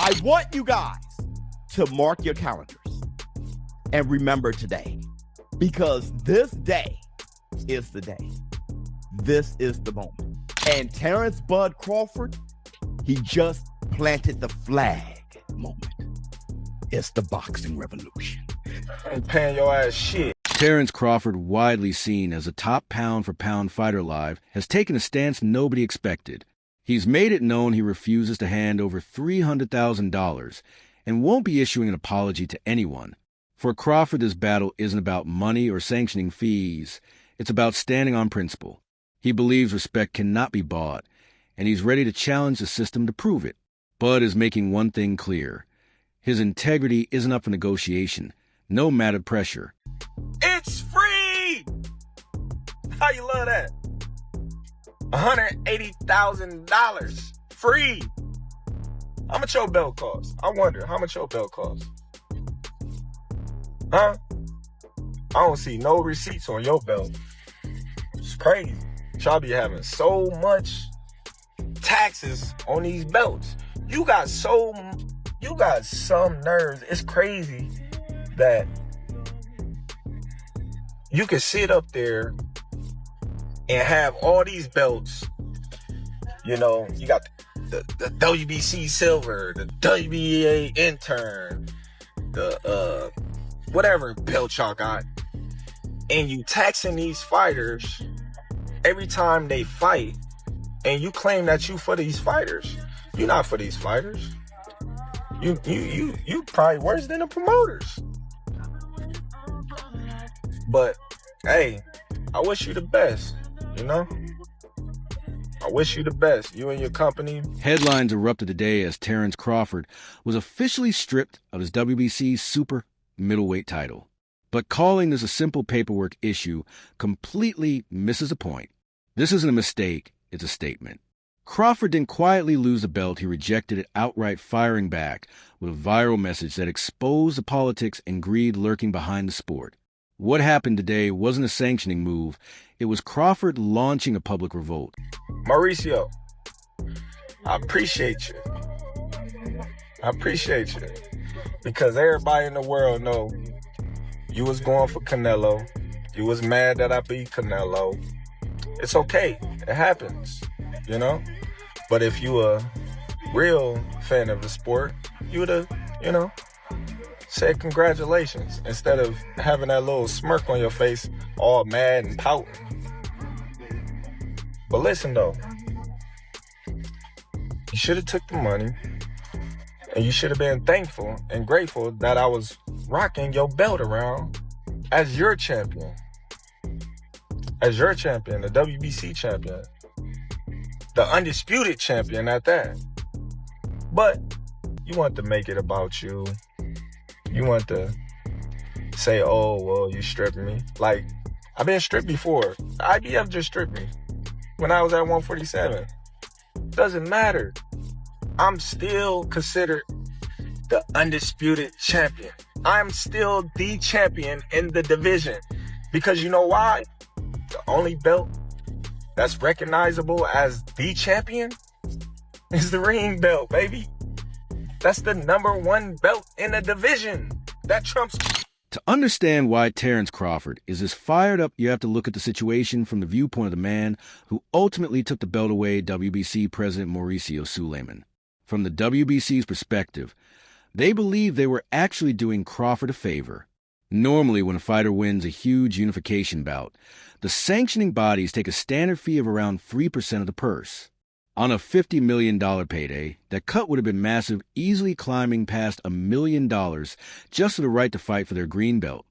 I want you guys to mark your calendars and remember today, because this day is the day. This is the moment. And Terence Bud Crawford, he just planted the flag moment. It's the boxing revolution. I'm paying your ass shit. Terence Crawford, widely seen as a top pound-for-pound fighter alive, has taken a stance nobody expected. He's made it known he refuses to hand over $300,000 and won't be issuing an apology to anyone. For Crawford, this battle isn't about money or sanctioning fees. It's about standing on principle. He believes respect cannot be bought, and he's ready to challenge the system to prove it. Bud is making one thing clear. His integrity isn't up for negotiation, no matter pressure. It's free! How you love that? $180,000 free. How much your belt cost? I wonder, how much your belt cost? Huh? I don't see no receipts on your belt. It's crazy. Y'all be having so much taxes on these belts. You got some nerves. It's crazy that you can sit up there and have all these belts. You know, you got the WBC silver, the WBA intern, the whatever belt y'all got, and you taxing these fighters every time they fight, and you claim that you for these fighters. You're not for these fighters. You probably worse than the promoters. But hey, I wish you the best, you know? I wish you the best, you and your company. Headlines erupted today as Terence Crawford was officially stripped of his WBC super middleweight title. But calling this a simple paperwork issue completely misses the point. This isn't a mistake, it's a statement. Crawford didn't quietly lose the belt, he rejected it outright, firing back with a viral message that exposed the politics and greed lurking behind the sport. What happened today wasn't a sanctioning move, it was Crawford launching a public revolt. Mauricio, I appreciate you. Because everybody in the world know you was going for Canelo. You was mad that I beat Canelo. It's okay. It happens, you know? But if you a real fan of the sport, you would have, you know, said congratulations instead of having that little smirk on your face, all mad and pouting. But listen though, you should have took the money and you should have been thankful and grateful that I was rocking your belt around as your champion. As your champion, the WBC champion. The undisputed champion at that. But you want to make it about you. You want to say, oh, well, you stripped me. Like, I've been stripped before. The IBF just stripped me when I was at 147. Doesn't matter. I'm still considered the undisputed champion. I'm still the champion in the division. Because you know why? The only belt that's recognizable as the champion is the ring belt, baby. That's the #1 belt in the division. That trumps. To understand why Terence Crawford is as fired up, you have to look at the situation from the viewpoint of the man who ultimately took the belt away, WBC President Mauricio Suleiman. From the WBC's perspective, they believe they were actually doing Crawford a favor. Normally, when a fighter wins a huge unification bout, the sanctioning bodies take a standard fee of around 3% of the purse. On a $50 million payday, that cut would have been massive, easily climbing past $1 million just for the right to fight for their green belt.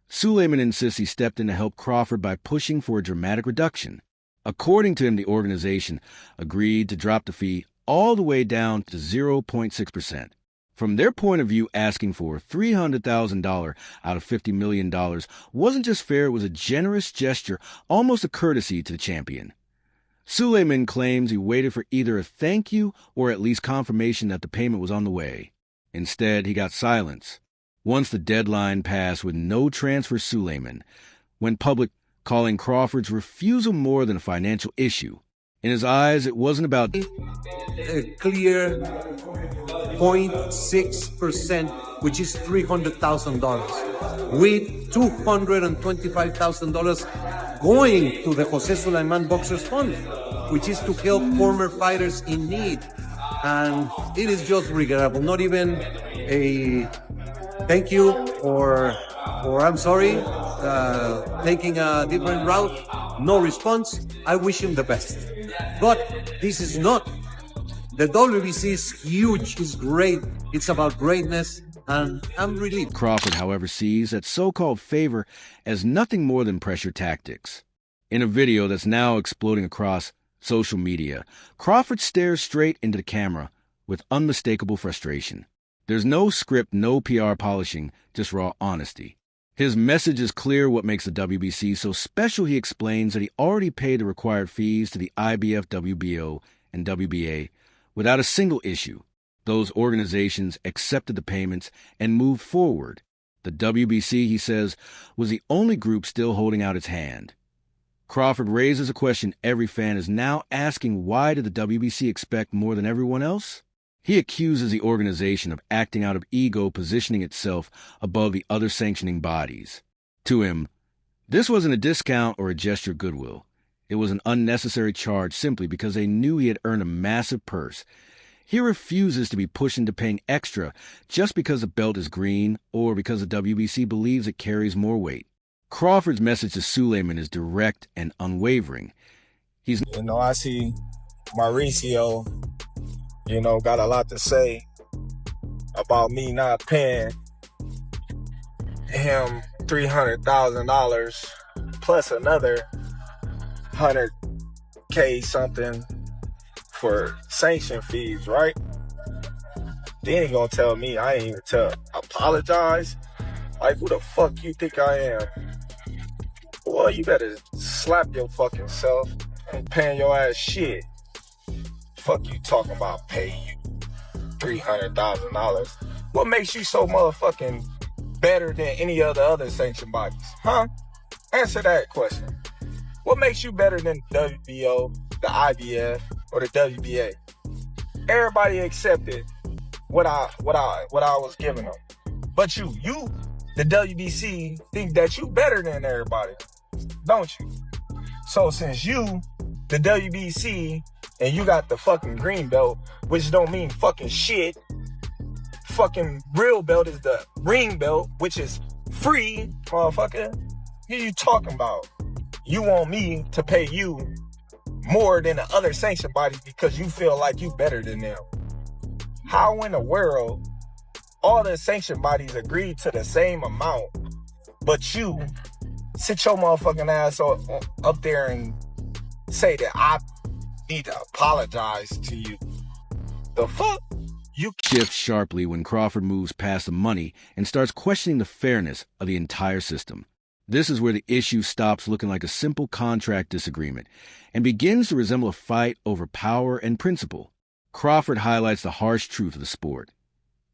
Suleiman insists he stepped in to help Crawford by pushing for a dramatic reduction. According to him, the organization agreed to drop the fee all the way down to 0.6%. From their point of view, asking for $300,000 out of $50 million wasn't just fair, it was a generous gesture, almost a courtesy to the champion. Suleiman claims he waited for either a thank you or at least confirmation that the payment was on the way. Instead, he got silence. Once the deadline passed with no transfer, Suleiman went public, calling Crawford's refusal more than a financial issue. In his eyes, it wasn't about a clear 0.6%, which is $300,000, with $225,000 going to the Jose Sulaiman Boxers Fund, which is to help former fighters in need. And it is just regrettable. Not even a thank you or I'm sorry, taking a different route. No response. I wish him the best. But this is not. The WBC is huge, it's great, it's about greatness, and I'm relieved. Crawford, however, sees that so-called favor as nothing more than pressure tactics. In a video that's now exploding across social media, Crawford stares straight into the camera with unmistakable frustration. There's no script, no PR polishing, just raw honesty. His message is clear. What makes the WBC so special, he explains that he already paid the required fees to the IBF, WBO, and WBA without a single issue. Those organizations accepted the payments and moved forward. The WBC, he says, was the only group still holding out its hand. Crawford raises a question every fan is now asking: why did the WBC expect more than everyone else? He accuses the organization of acting out of ego, positioning itself above the other sanctioning bodies. To him, this wasn't a discount or a gesture of goodwill. It was an unnecessary charge simply because they knew he had earned a massive purse. He refuses to be pushed into paying extra just because the belt is green or because the WBC believes it carries more weight. Crawford's message to Sulaiman is direct and unwavering. I see Mauricio, got a lot to say about me not paying him $300,000 plus another $100K something for sanction fees, right? Then he gonna tell me I ain't even apologize? Like, who the fuck you think I am? Well, you better slap your fucking self and paying your ass shit. Fuck you talking about paying you $300,000. What makes you so motherfucking better than any of the other sanctioned bodies? Huh? Answer that question. What makes you better than the WBO, the IBF, or the WBA? Everybody accepted what I was giving them. But you, the WBC, think that you better than everybody, don't you? So since you, the WBC, and you got the fucking green belt, which don't mean fucking shit. Fucking real belt is the ring belt, which is free, motherfucker. What are you talking about? You want me to pay you more than the other sanctioned bodies because you feel like you better than them. How in the world all the sanctioned bodies agreed to the same amount, but you sit your motherfucking ass up there and say that I need to apologize to you? The fuck? You shift sharply when Crawford moves past the money and starts questioning the fairness of the entire system. This is where the issue stops looking like a simple contract disagreement and begins to resemble a fight over power and principle. Crawford highlights the harsh truth of the sport.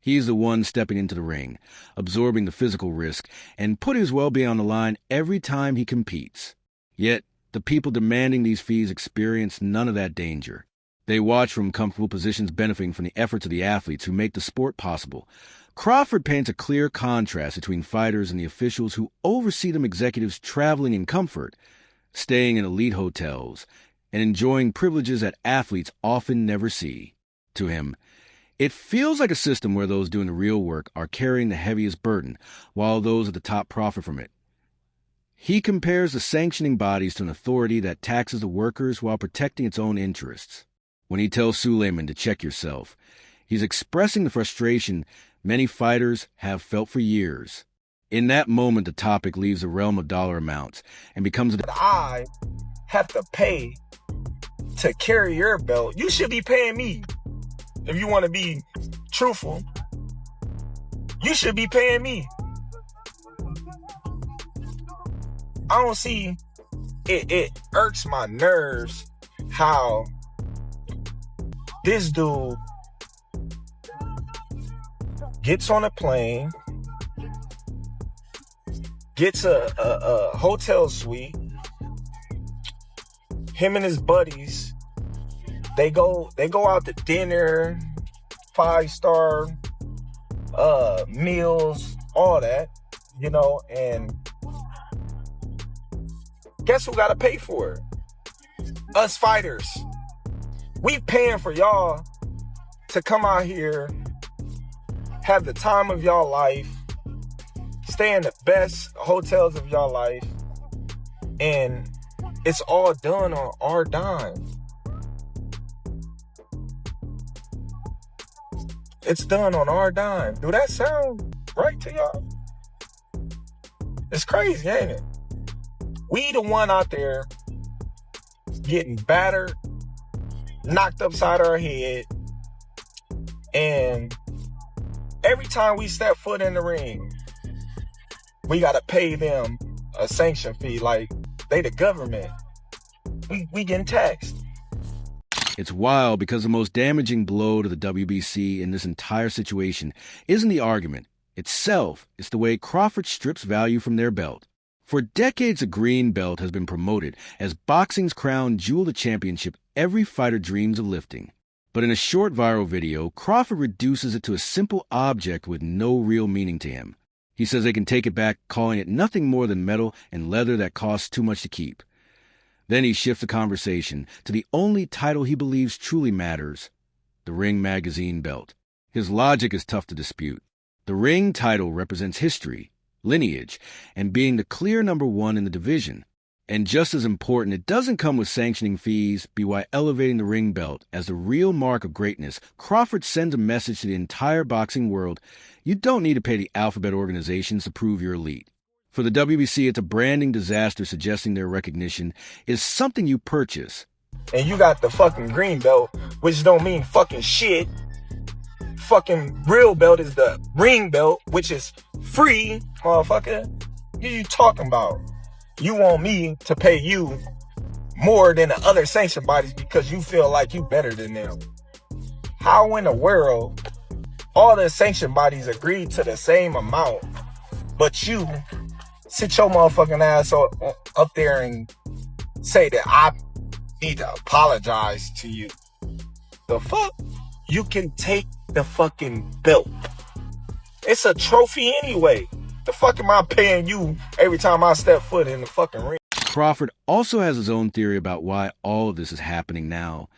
He's the one stepping into the ring, absorbing the physical risk, and putting his well-being on the line every time he competes. Yet, the people demanding these fees experience none of that danger. They watch from comfortable positions, benefiting from the efforts of the athletes who make the sport possible. Crawford paints a clear contrast between fighters and the officials who oversee them, executives traveling in comfort, staying in elite hotels, and enjoying privileges that athletes often never see. To him, it feels like a system where those doing the real work are carrying the heaviest burden, while those at the top profit from it. He compares the sanctioning bodies to an authority that taxes the workers while protecting its own interests. When he tells Sulaiman to check yourself, he's expressing the frustration many fighters have felt for years. In that moment, the topic leaves the realm of dollar amounts and becomes I have to pay to carry your belt. You should be paying me. If you want to be truthful, you should be paying me. I don't see it irks my nerves how this dude gets on a plane, gets a hotel suite, him and his buddies They go out to dinner, 5-star meals, all that, you know, and guess who gotta pay for it? Us fighters. We paying for y'all to come out here, have the time of y'all life, stay in the best hotels of y'all life, and it's all done on our dime. It's done on our dime. Do that sound right to y'all? It's crazy, ain't it? We the one out there getting battered, knocked upside our head, and every time we step foot in the ring, we gotta pay them a sanction fee like they the government. We getting taxed. It's wild because the most damaging blow to the WBC in this entire situation isn't the argument itself, it's the way Crawford strips value from their belt. For decades, a green belt has been promoted as boxing's crown jewel, the championship every fighter dreams of lifting. But in a short viral video, Crawford reduces it to a simple object with no real meaning to him. He says they can take it back, calling it nothing more than metal and leather that costs too much to keep. Then he shifts the conversation to the only title he believes truly matters, the Ring Magazine belt. His logic is tough to dispute. The Ring title represents history, lineage, and being the clear number one in the division. And just as important, it doesn't come with sanctioning fees, by elevating the ring belt as the real mark of greatness. Crawford sends a message to the entire boxing world: you don't need to pay the alphabet organizations to prove you're elite. For the WBC, it's a branding disaster, suggesting their recognition is something you purchase. And you got the fucking green belt, which don't mean fucking shit. Fucking real belt is the ring belt, which is free, motherfucker. What are you talking about? You want me to pay you more than the other sanction bodies because you feel like you better than them. How in the world all the sanction bodies agreed to the same amount, but you sit your motherfucking ass up there and say that I need to apologize to you? The fuck? You can take the fucking belt. It's a trophy anyway. The fuck am I paying you every time I step foot in the fucking ring? Crawford also has his own theory about why all of this is happening now,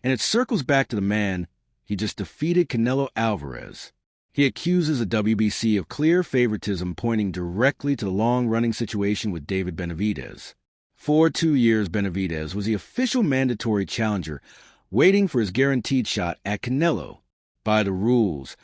and it circles back to the man he just defeated, Canelo Alvarez. He accuses the WBC of clear favoritism, pointing directly to the long-running situation with David Benavidez. For 2 years, Benavidez was the official mandatory challenger, waiting for his guaranteed shot at Canelo. By the rules,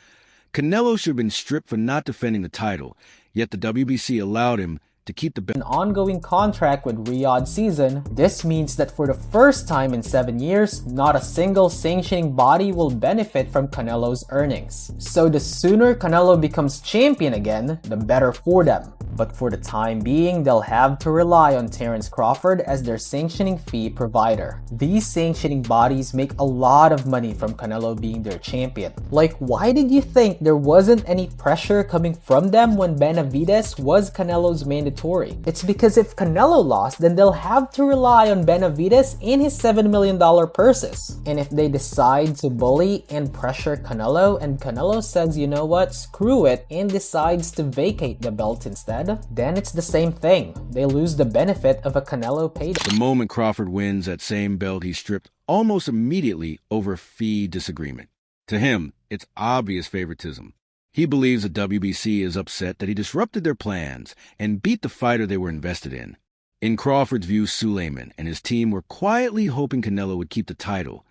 Canelo should have been stripped for not defending the title, yet the WBC allowed him to keep the belt. An ongoing contract with Riyadh season. This means that for the first time in 7 years, not a single sanctioning body will benefit from Canelo's earnings. So the sooner Canelo becomes champion again, the better for them. But for the time being, they'll have to rely on Terence Crawford as their sanctioning fee provider. These sanctioning bodies make a lot of money from Canelo being their champion. Like, why did you think there wasn't any pressure coming from them when Benavidez was Canelo's mandatory? It's because if Canelo lost, then they'll have to rely on Benavidez and his $7 million purses. And if they decide to bully and pressure Canelo, and Canelo says, you know what, screw it, and decides to vacate the belt instead, then it's the same thing. They lose the benefit of a Canelo payday. The moment Crawford wins that same belt, he's stripped almost immediately over a fee disagreement. To him, it's obvious favoritism. He believes the WBC is upset that he disrupted their plans and beat the fighter they were invested in. In Crawford's view, Suleiman and his team were quietly hoping Canelo would keep the title.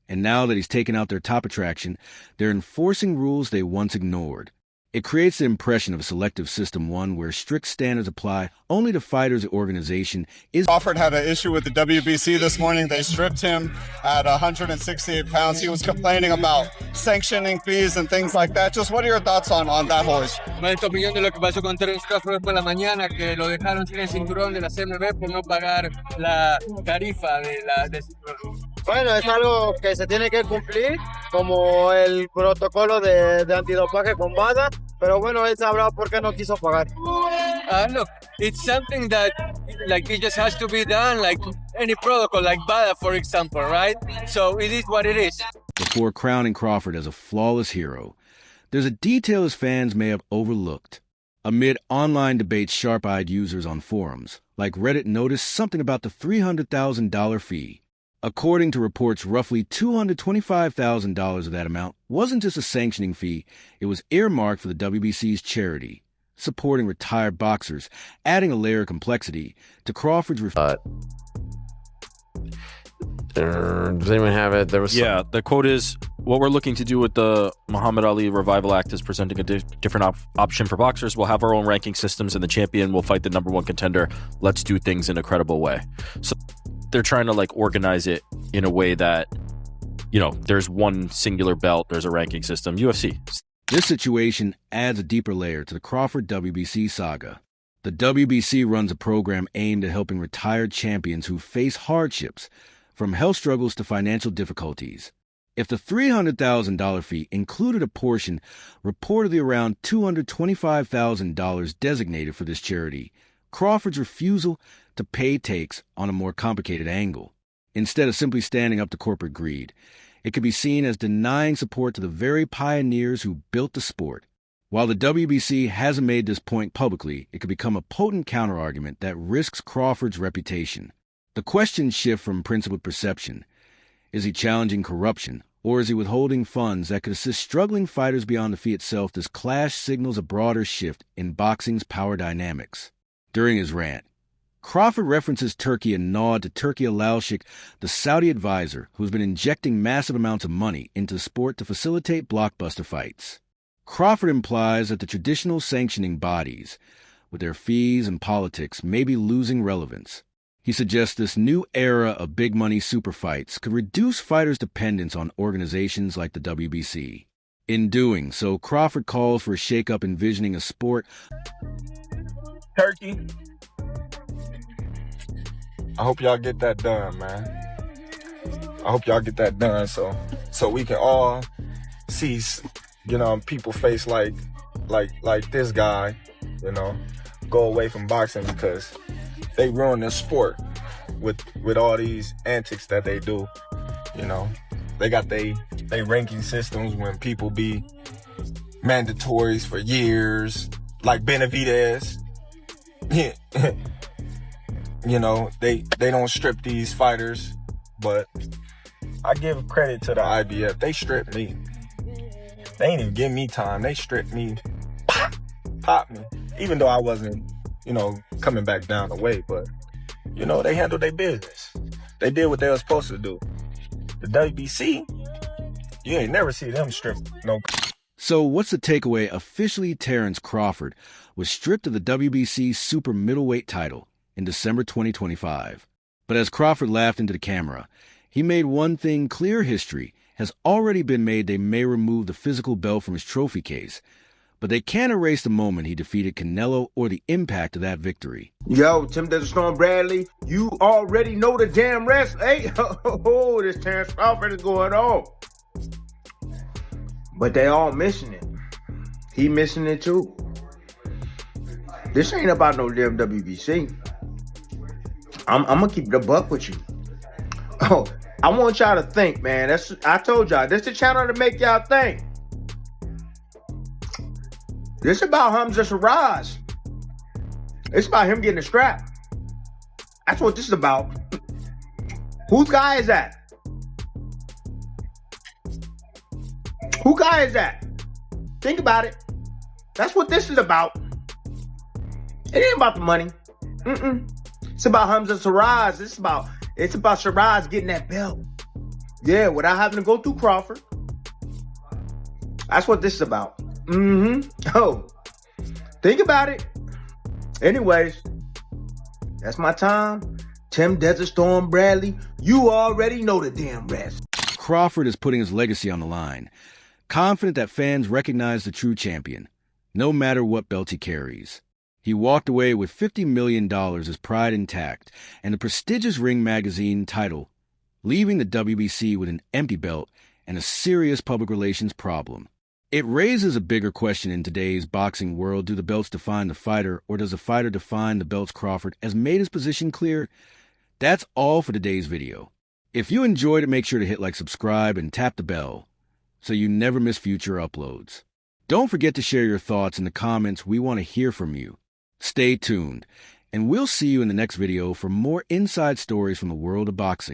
And now that he's taken out their top attraction, they're enforcing rules they once ignored. It creates the impression of a selective system, one where strict standards apply only to fighters the organization is. Crawford had an issue with the WBC this morning. They stripped him at 168 pounds. He was complaining about sanctioning fees and things like that. Just what are your thoughts on that whole issue? Tu opinión de lo que pasó con Terence Crawford por la mañana, que lo dejaron sin el cinturón de la CMB por no pagar la tarifa de cinturón. Bueno, es algo que se tiene que cumplir, como el protocolo de antidopaje con WADA, pero bueno, él sabrá por qué no quiso pagar. Look, it's something that, like, it just has to be done. Like, any protocol like BADA, for example, right? So it is what it is. Before crowning Crawford as a flawless hero, there's a detail his fans may have overlooked. Amid online debates, sharp-eyed users on forums like Reddit noticed something about the $300,000 fee. According to reports, roughly $225,000 of that amount wasn't just a sanctioning fee, it was earmarked for the WBC's charity, supporting retired boxers, adding a layer of complexity to Crawford's does anyone have it? There was the quote is, what we're looking to do with the Muhammad Ali Revival Act is presenting a different option for boxers. We'll have our own ranking systems and the champion will fight the number one contender. Let's do things in a credible way. So they're trying to like organize it in a way that, you know, there's one singular belt, there's a ranking system. UFC. This situation adds a deeper layer to the Crawford WBC saga. The WBC runs a program aimed at helping retired champions who face hardships, from health struggles to financial difficulties. If the $300,000 fee included a portion, reportedly around $225,000 designated for this charity, Crawford's refusal to pay takes on a more complicated angle. Instead of simply standing up to corporate greed, it could be seen as denying support to the very pioneers who built the sport. While the WBC hasn't made this point publicly, it could become a potent counterargument that risks Crawford's reputation. The questions shift from principled perception. Is he challenging corruption, or is he withholding funds that could assist struggling fighters beyond the fee itself? This clash signals a broader shift in boxing's power dynamics. During his rant, Crawford references Turkey and nod to Turki Al-Sheikh, the Saudi advisor who's been injecting massive amounts of money into the sport to facilitate blockbuster fights. Crawford implies that the traditional sanctioning bodies, with their fees and politics, may be losing relevance. He suggests this new era of big money super fights could reduce fighters' dependence on organizations like the WBC. In doing so, Crawford calls for a shakeup, envisioning a sport. Turkey, I hope y'all get that done, man. I hope y'all get that done so we can all see, you know, people face like this guy, you know, go away from boxing because they ruin the sport with all these antics that they do. You know, they got they ranking systems when people be mandatories for years, like Benavidez. You know, they don't strip these fighters, but I give credit to the IBF. They stripped me. They ain't even give me time. They stripped me, pop me, even though I wasn't, you know, coming back down the weight, but, you know, they handled their business. They did what they were supposed to do. The WBC, you ain't never see them strip no. So what's the takeaway? Officially, Terence Crawford was stripped of the WBC super middleweight title in December 2025. But as Crawford laughed into the camera, he made one thing clear: history has already been made. They may remove the physical belt from his trophy case, but they can't erase the moment he defeated Canelo or the impact of that victory. Yo, Tim Deshaun Bradley, you already know the damn rest. Hey, oh, this Terence Crawford is going on. But they all missing it. He missing it too. This ain't about no damn WBC. I'm gonna keep the buck with you. Oh, I want y'all to think, man. I told y'all, this is the channel to make y'all think. This about Hamza Shiraz. It's about him getting a strap. That's what this is about. Whose guy is that? Who guy is that? Think about it. That's what this is about. It ain't about the money. It's about Hamza Shiraz. It's about Shiraz getting that belt. Yeah, without having to go through Crawford. That's what this is about. Oh, think about it. Anyways, that's my time. Tim Desert Storm Bradley, you already know the damn rest. Crawford is putting his legacy on the line, confident that fans recognize the true champion, no matter what belt he carries. He walked away with $50 million, his pride intact, and the prestigious Ring magazine title, leaving the WBC with an empty belt and a serious public relations problem. It raises a bigger question in today's boxing world. Do the belts define the fighter, or does the fighter define the belts? Crawford has made his position clear. That's all for today's video. If you enjoyed it, make sure to hit like, subscribe, and tap the bell so you never miss future uploads. Don't forget to share your thoughts in the comments. We want to hear from you. Stay tuned, and we'll see you in the next video for more inside stories from the world of boxing.